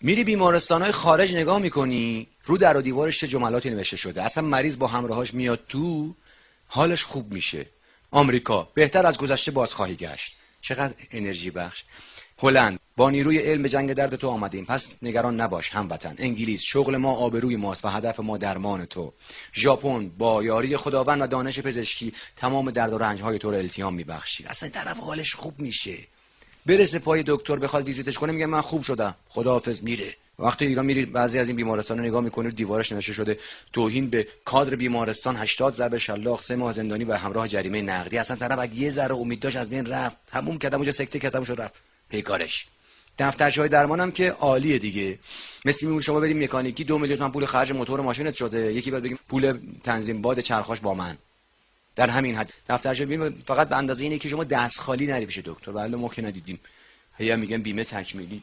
میری بیمارستان‌های خارج نگاه میکنی، رو در و دیوارش چه جملاتی نوشته شده، اصلا مریض با همراهاش میاد تو، حالش خوب میشه. آمریکا بهتر از گذشته بازخواهی گشت. چقدر انرژی بخش. هلند با نیروی علم به جنگ درد تو آمدیم، پس نگران نباش هموطن. انگلیس شغل ما آبروی ماست و هدف ما درمان تو. ژاپن با یاری خداوند و دانش پزشکی تمام درد و رنج‌های تو رو التیام میبخشید. اصلا طرف حالش خوب میشه. برسه پای دکتر بخواد ویزیتش کنه میگه من خوب شدم خداحافظ، میره. وقتی ایران میری بعضی از این بیمارستانا نگاه میکنی دیوارش نوشته شده توهین به کادر بیمارستان، 80 ضرب شلاق، 3 ماه زندانی و همراه جریمه نقدی. اصلا طرف اگه یه ذره امید داشت از بین رفت، تموم کردم اونجا سکته کردم شد رفت پیکارش. دفترچه‌های درمانم که عالیه دیگه. مثل میگه شما بریم مکانیکی 2 میلیون تومان پول خرج موتور ماشینت شده، یکی بعد بگیم پول تنظیم باد چرخاش با من. در همین حد دفترچه بیمه فقط به اندازه اینه که شما دست خالی نری پیش دکتر. ولی ما که ندیدیم. هی میگن بیمه تکمیلی